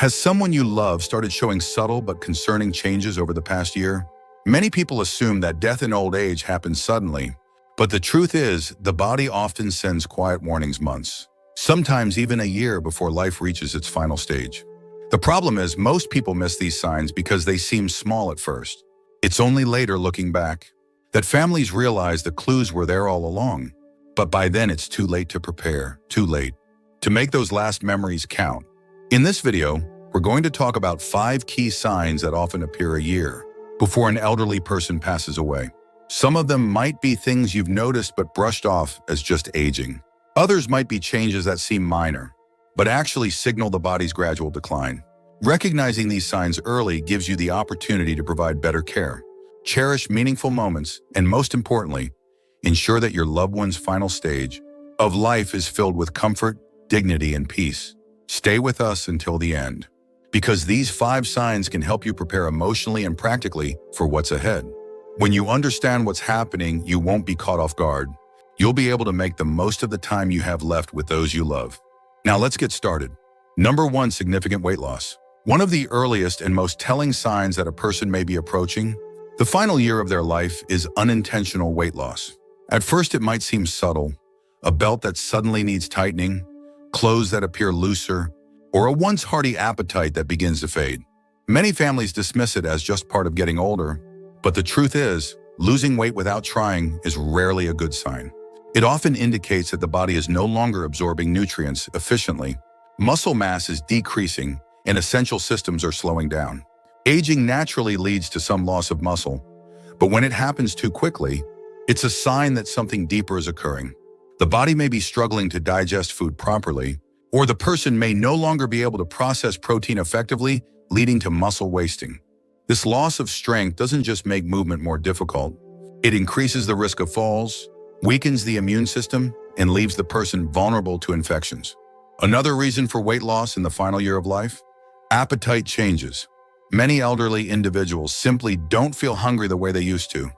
Has someone you love started showing subtle but concerning changes over the past year? Many people assume that death in old age happens suddenly, but the truth is, the body often sends quiet warnings months, sometimes even a year before life reaches its final stage. The problem is, most people miss these signs because they seem small at first. It's only later, looking back, that families realize the clues were there all along. But by then, it's too late to prepare, too late to make those last memories count. In this video, we're going to talk about 5 key signs that often appear a year before an elderly person passes away. Some of them might be things you've noticed but brushed off as just aging. Others might be changes that seem minor, but actually signal the body's gradual decline. Recognizing these signs early gives you the opportunity to provide better care, cherish meaningful moments, and most importantly, ensure that your loved one's final stage of life is filled with comfort, dignity, and peace. Stay with us until the end, because these 5 signs can help you prepare emotionally and practically for what's ahead. When you understand what's happening, you won't be caught off guard. You'll be able to make the most of the time you have left with those you love. Now let's get started. Number 1, significant weight loss. One of the earliest and most telling signs that a person may be approaching the final year of their life is unintentional weight loss. At first, it might seem subtle: a belt that suddenly needs tightening, clothes that appear looser, or a once hearty appetite that begins to fade. Many families dismiss it as just part of getting older, but the truth is, losing weight without trying is rarely a good sign. It often indicates that the body is no longer absorbing nutrients efficiently, muscle mass is decreasing, and essential systems are slowing down. Aging naturally leads to some loss of muscle, but when it happens too quickly, it's a sign that something deeper is occurring. The body may be struggling to digest food properly, or the person may no longer be able to process protein effectively, leading to muscle wasting. This loss of strength doesn't just make movement more difficult, it increases the risk of falls, weakens the immune system, and leaves the person vulnerable to infections. Another reason for weight loss in the final year of life: appetite changes. Many elderly individuals simply don't feel hungry the way they used to.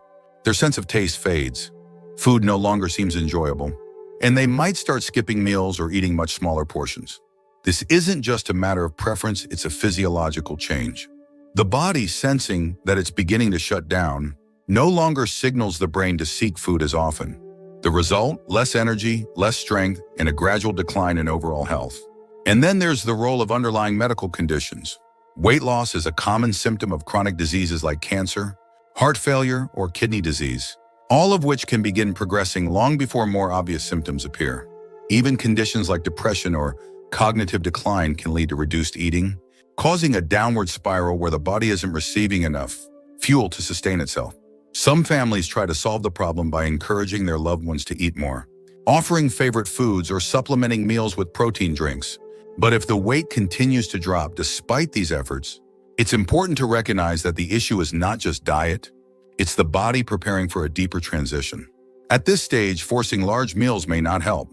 Their sense of taste fades, food no longer seems enjoyable, and they might start skipping meals or eating much smaller portions. This isn't just a matter of preference, it's a physiological change. The body, sensing that it's beginning to shut down, no longer signals the brain to seek food as often. The result: less energy, less strength, and a gradual decline in overall health. And then there's the role of underlying medical conditions. Weight loss is a common symptom of chronic diseases like cancer, heart failure, or kidney disease, all of which can begin progressing long before more obvious symptoms appear. Even conditions like depression or cognitive decline can lead to reduced eating, causing a downward spiral where the body isn't receiving enough fuel to sustain itself. Some families try to solve the problem by encouraging their loved ones to eat more, offering favorite foods or supplementing meals with protein drinks. But if the weight continues to drop despite these efforts, it's important to recognize that the issue is not just diet, it's the body preparing for a deeper transition. At this stage, forcing large meals may not help.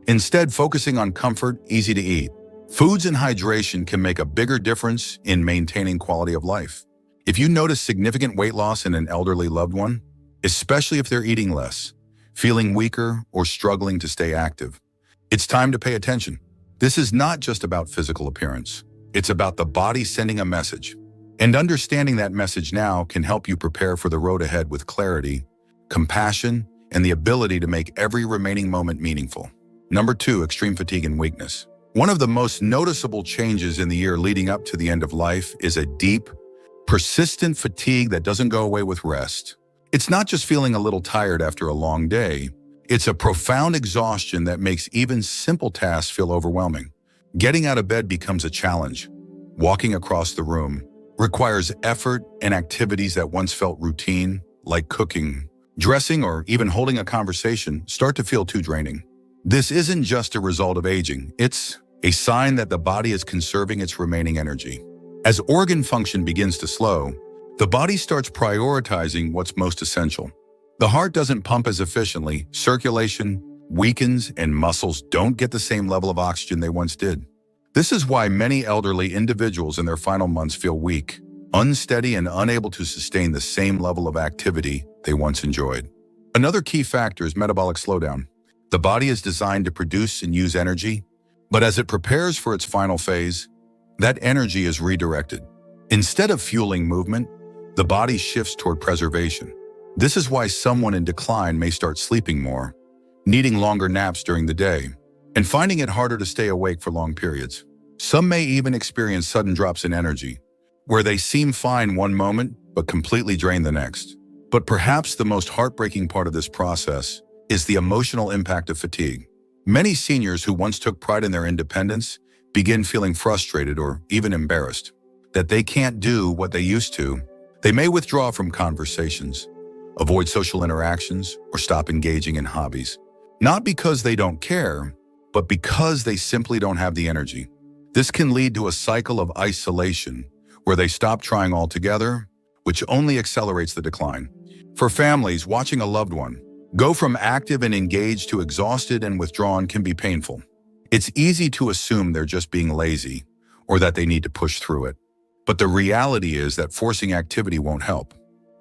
Instead, focusing on comfort, easy to eat foods and hydration can make a bigger difference in maintaining quality of life. If you notice significant weight loss in an elderly loved one, especially if they're eating less, feeling weaker, or struggling to stay active, it's time to pay attention. This is not just about physical appearance. It's about the body sending a message. And understanding that message now can help you prepare for the road ahead with clarity, compassion, and the ability to make every remaining moment meaningful. Number 2, extreme fatigue and weakness. One of the most noticeable changes in the year leading up to the end of life is a deep, persistent fatigue that doesn't go away with rest. It's not just feeling a little tired after a long day. It's a profound exhaustion that makes even simple tasks feel overwhelming. Getting out of bed becomes a challenge. Walking across the room requires effort, and activities that once felt routine, like cooking, dressing, or even holding a conversation, start to feel too draining. This isn't just a result of aging, it's a sign that the body is conserving its remaining energy. As organ function begins to slow, the body starts prioritizing what's most essential. The heart doesn't pump as efficiently, circulation weakens, and muscles don't get the same level of oxygen they once did. This is why many elderly individuals in their final months feel weak, unsteady, and unable to sustain the same level of activity they once enjoyed. Another key factor is metabolic slowdown. The body is designed to produce and use energy, but as it prepares for its final phase, that energy is redirected. Instead of fueling movement, the body shifts toward preservation. This is why someone in decline may start sleeping more, needing longer naps during the day, and finding it harder to stay awake for long periods. Some may even experience sudden drops in energy, where they seem fine one moment but completely drained the next. But perhaps the most heartbreaking part of this process is the emotional impact of fatigue. Many seniors who once took pride in their independence begin feeling frustrated or even embarrassed that they can't do what they used to. They may withdraw from conversations, avoid social interactions, or stop engaging in hobbies. Not because they don't care, but because they simply don't have the energy. This can lead to a cycle of isolation where they stop trying altogether, which only accelerates the decline. For families, watching a loved one go from active and engaged to exhausted and withdrawn can be painful. It's easy to assume they're just being lazy or that they need to push through it. But the reality is that forcing activity won't help.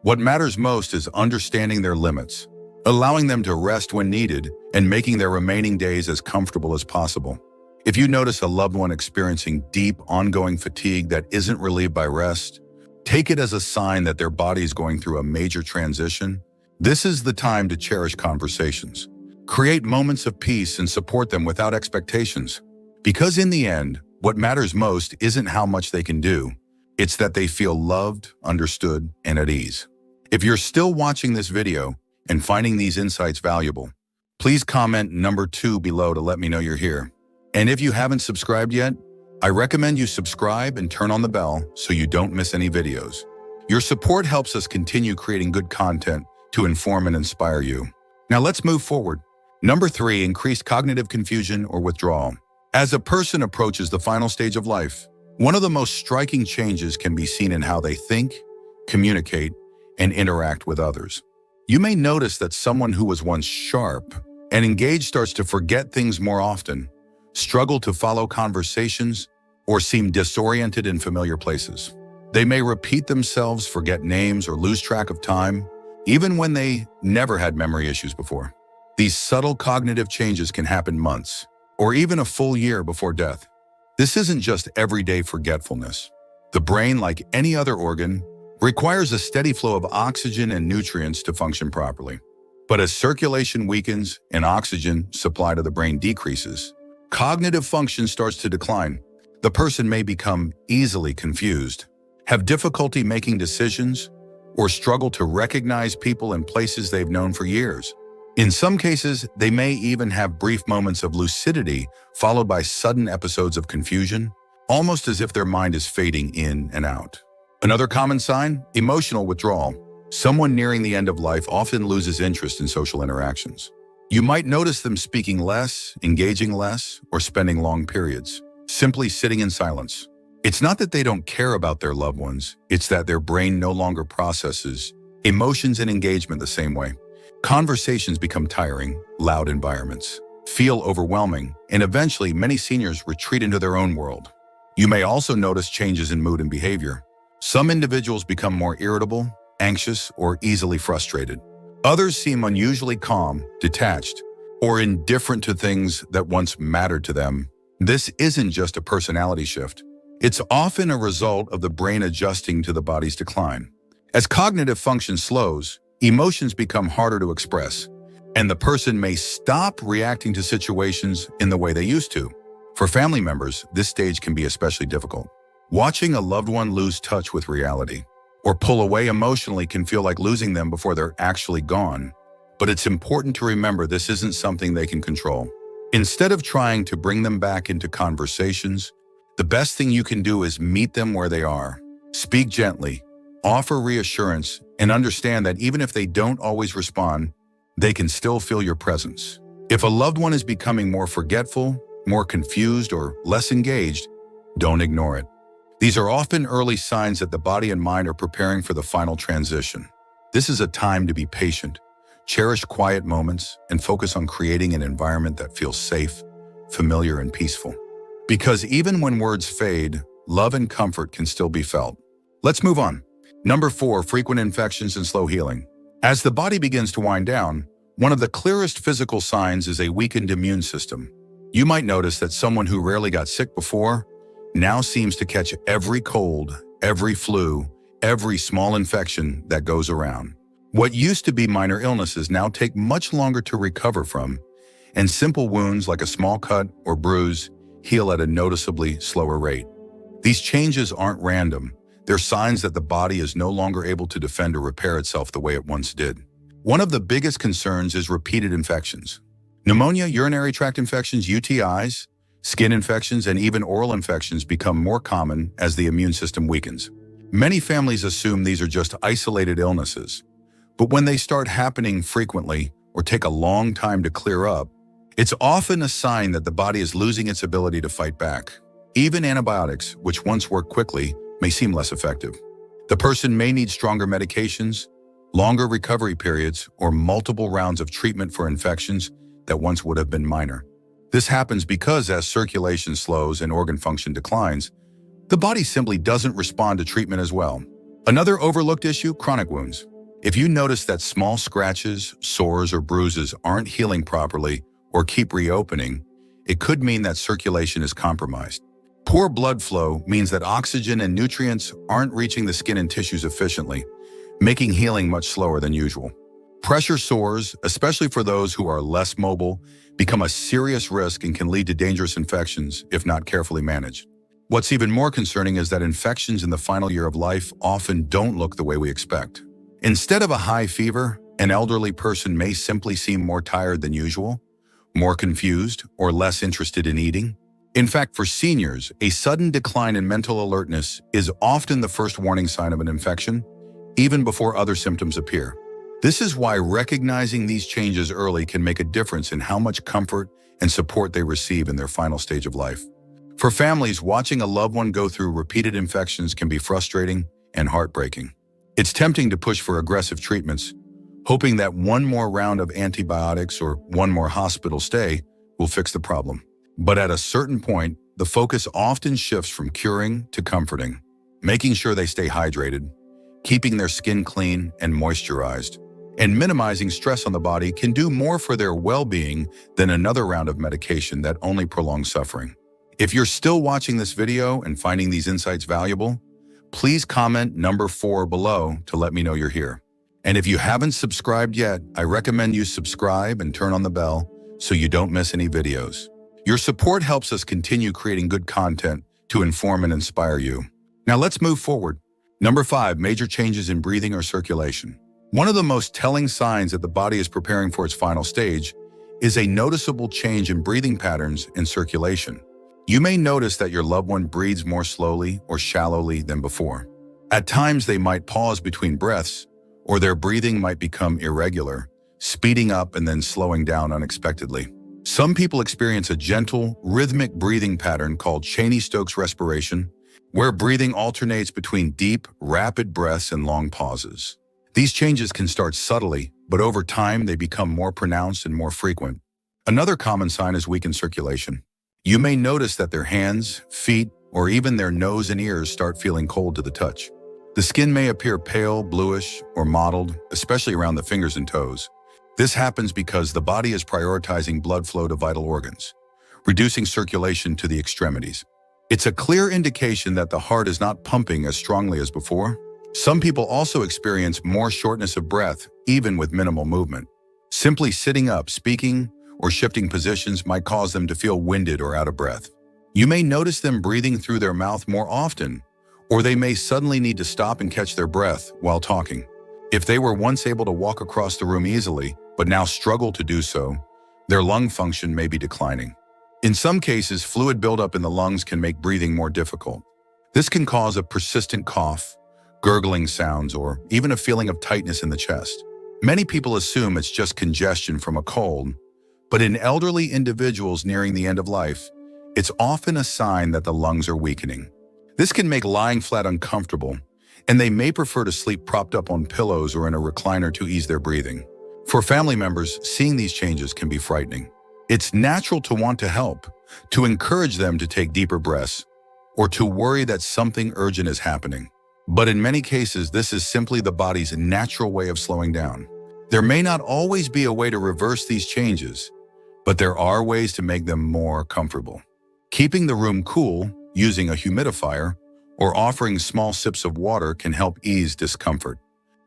What matters most is understanding their limits, allowing them to rest when needed, and making their remaining days as comfortable as possible. If you notice a loved one experiencing deep, ongoing fatigue that isn't relieved by rest, take it as a sign that their body is going through a major transition. This is the time to cherish conversations. Create moments of peace and support them without expectations. Because in the end, what matters most isn't how much they can do. It's that they feel loved, understood, and at ease. If you're still watching this video and finding these insights valuable, please comment number 2 below to let me know you're here. And if you haven't subscribed yet, I recommend you subscribe and turn on the bell so you don't miss any videos. Your support helps us continue creating good content to inform and inspire you. Now let's move forward. Number 3, increased cognitive confusion or withdrawal. As a person approaches the final stage of life, one of the most striking changes can be seen in how they think, communicate, and interact with others. You may notice that someone who was once sharp and engaged starts to forget things more often, struggle to follow conversations, or seem disoriented in familiar places. They may repeat themselves, forget names, or lose track of time, even when they never had memory issues before. These subtle cognitive changes can happen months, or even a full year before death. This isn't just everyday forgetfulness. The brain, like any other organ, requires a steady flow of oxygen and nutrients to function properly. But as circulation weakens and oxygen supply to the brain decreases, cognitive function starts to decline. The person may become easily confused, have difficulty making decisions, or struggle to recognize people and places they've known for years. In some cases, they may even have brief moments of lucidity followed by sudden episodes of confusion, almost as if their mind is fading in and out. Another common sign, emotional withdrawal. Someone nearing the end of life often loses interest in social interactions. You might notice them speaking less, engaging less, or spending long periods, simply sitting in silence. It's not that they don't care about their loved ones, it's that their brain no longer processes emotions and engagement the same way. Conversations become tiring, loud environments feel overwhelming, and eventually many seniors retreat into their own world. You may also notice changes in mood and behavior. Some individuals become more irritable, anxious, or easily frustrated. Others seem unusually calm, detached, or indifferent to things that once mattered to them. This isn't just a personality shift. It's often a result of the brain adjusting to the body's decline. As cognitive function slows, emotions become harder to express, and the person may stop reacting to situations in the way they used to. For family members, this stage can be especially difficult. Watching a loved one lose touch with reality or pull away emotionally can feel like losing them before they're actually gone. But it's important to remember this isn't something they can control. Instead of trying to bring them back into conversations, the best thing you can do is meet them where they are. Speak gently, offer reassurance, and understand that even if they don't always respond, they can still feel your presence. If a loved one is becoming more forgetful, more confused, or less engaged, don't ignore it. These are often early signs that the body and mind are preparing for the final transition. This is a time to be patient, cherish quiet moments, and focus on creating an environment that feels safe, familiar, and peaceful. Because even when words fade, love and comfort can still be felt. Let's move on. Number 4, frequent infections and slow healing. As the body begins to wind down, one of the clearest physical signs is a weakened immune system. You might notice that someone who rarely got sick before now seems to catch every cold, every flu, every small infection that goes around. What used to be minor illnesses now take much longer to recover from, and simple wounds like a small cut or bruise heal at a noticeably slower rate. These changes aren't random. They're signs that the body is no longer able to defend or repair itself the way it once did. One of the biggest concerns is repeated infections. Pneumonia, urinary tract infections, UTIs, skin infections, and even oral infections become more common as the immune system weakens. Many families assume these are just isolated illnesses, but when they start happening frequently or take a long time to clear up, it's often a sign that the body is losing its ability to fight back. Even antibiotics, which once worked quickly, may seem less effective. The person may need stronger medications, longer recovery periods, or multiple rounds of treatment for infections that once would have been minor. This happens because as circulation slows and organ function declines, the body simply doesn't respond to treatment as well. Another overlooked issue, chronic wounds. If you notice that small scratches, sores, or bruises aren't healing properly or keep reopening, it could mean that circulation is compromised. Poor blood flow means that oxygen and nutrients aren't reaching the skin and tissues efficiently, making healing much slower than usual. Pressure sores, especially for those who are less mobile, become a serious risk and can lead to dangerous infections if not carefully managed. What's even more concerning is that infections in the final year of life often don't look the way we expect. Instead of a high fever, an elderly person may simply seem more tired than usual, more confused, or less interested in eating. In fact, for seniors, a sudden decline in mental alertness is often the first warning sign of an infection, even before other symptoms appear. This is why recognizing these changes early can make a difference in how much comfort and support they receive in their final stage of life. For families, watching a loved one go through repeated infections can be frustrating and heartbreaking. It's tempting to push for aggressive treatments, hoping that one more round of antibiotics or one more hospital stay will fix the problem. But at a certain point, the focus often shifts from curing to comforting, making sure they stay hydrated, keeping their skin clean and moisturized, and minimizing stress on the body can do more for their well-being than another round of medication that only prolongs suffering. If you're still watching this video and finding these insights valuable, please comment number 4 below to let me know you're here. And if you haven't subscribed yet, I recommend you subscribe and turn on the bell so you don't miss any videos. Your support helps us continue creating good content to inform and inspire you. Now let's move forward. Number 5, major changes in breathing or circulation. One of the most telling signs that the body is preparing for its final stage is a noticeable change in breathing patterns and circulation. You may notice that your loved one breathes more slowly or shallowly than before. At times, they might pause between breaths, or their breathing might become irregular, speeding up and then slowing down unexpectedly. Some people experience a gentle, rhythmic breathing pattern called Cheyne-Stokes respiration, where breathing alternates between deep, rapid breaths and long pauses. These changes can start subtly, but over time they become more pronounced and more frequent. Another common sign is weakened circulation. You may notice that their hands, feet, or even their nose and ears start feeling cold to the touch. The skin may appear pale, bluish, or mottled, especially around the fingers and toes. This happens because the body is prioritizing blood flow to vital organs, reducing circulation to the extremities. It's a clear indication that the heart is not pumping as strongly as before. Some people also experience more shortness of breath, even with minimal movement. Simply sitting up, speaking, or shifting positions might cause them to feel winded or out of breath. You may notice them breathing through their mouth more often, or they may suddenly need to stop and catch their breath while talking. If they were once able to walk across the room easily, but now struggle to do so, their lung function may be declining. In some cases, fluid buildup in the lungs can make breathing more difficult. This can cause a persistent cough, gurgling sounds, or even a feeling of tightness in the chest. Many people assume it's just congestion from a cold, but in elderly individuals nearing the end of life, it's often a sign that the lungs are weakening. This can make lying flat uncomfortable, and they may prefer to sleep propped up on pillows or in a recliner to ease their breathing. For family members, seeing these changes can be frightening. It's natural to want to help, to encourage them to take deeper breaths, or to worry that something urgent is happening. But in many cases, this is simply the body's natural way of slowing down. There may not always be a way to reverse these changes, but there are ways to make them more comfortable. Keeping the room cool, using a humidifier, or offering small sips of water can help ease discomfort.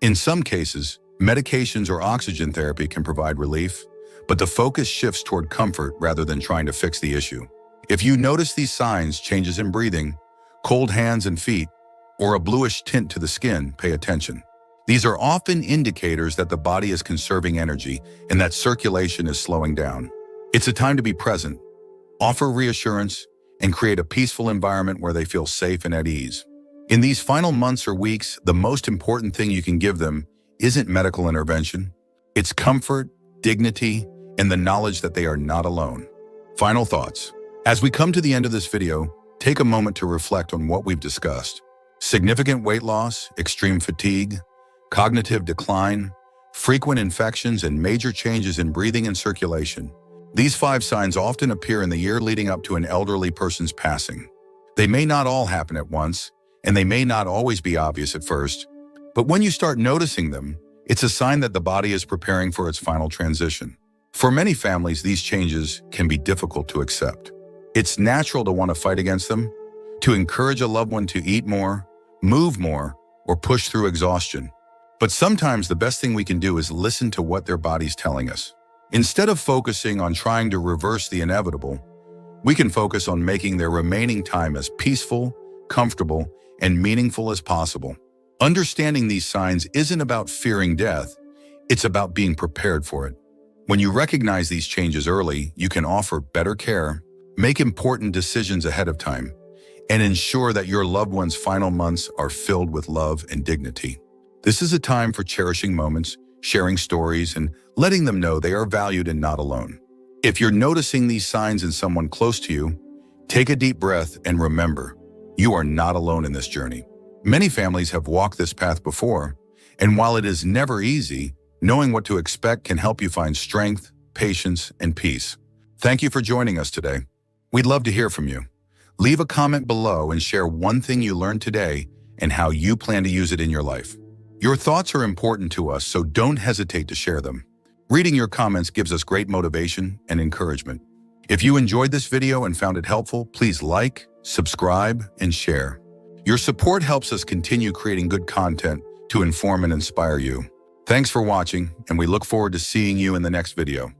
In some cases, medications or oxygen therapy can provide relief, but the focus shifts toward comfort rather than trying to fix the issue. If you notice these signs, changes in breathing, cold hands and feet, or a bluish tint to the skin, pay attention. These are often indicators that the body is conserving energy and that circulation is slowing down. It's a time to be present, offer reassurance, and create a peaceful environment where they feel safe and at ease. In these final months or weeks, the most important thing you can give them isn't medical intervention. It's comfort, dignity, and the knowledge that they are not alone. Final thoughts. As we come to the end of this video, take a moment to reflect on what we've discussed. Significant weight loss, extreme fatigue, cognitive decline, frequent infections, and major changes in breathing and circulation. These 5 signs often appear in the year leading up to an elderly person's passing. They may not all happen at once, and they may not always be obvious at first, but when you start noticing them, it's a sign that the body is preparing for its final transition. For many families, these changes can be difficult to accept. It's natural to want to fight against them, to encourage a loved one to eat more, move more, or push through exhaustion. But sometimes the best thing we can do is listen to what their body's telling us. Instead of focusing on trying to reverse the inevitable, we can focus on making their remaining time as peaceful, comfortable, and meaningful as possible. Understanding these signs isn't about fearing death, it's about being prepared for it. When you recognize these changes early, you can offer better care, make important decisions ahead of time, and ensure that your loved one's final months are filled with love and dignity. This is a time for cherishing moments, sharing stories, and letting them know they are valued and not alone. If you're noticing these signs in someone close to you, take a deep breath and remember, you are not alone in this journey. Many families have walked this path before, and while it is never easy, knowing what to expect can help you find strength, patience, and peace. Thank you for joining us today. We'd love to hear from you. Leave a comment below and share one thing you learned today and how you plan to use it in your life. Your thoughts are important to us, so don't hesitate to share them. Reading your comments gives us great motivation and encouragement. If you enjoyed this video and found it helpful, please like, subscribe, and share. Your support helps us continue creating good content to inform and inspire you. Thanks for watching, and we look forward to seeing you in the next video.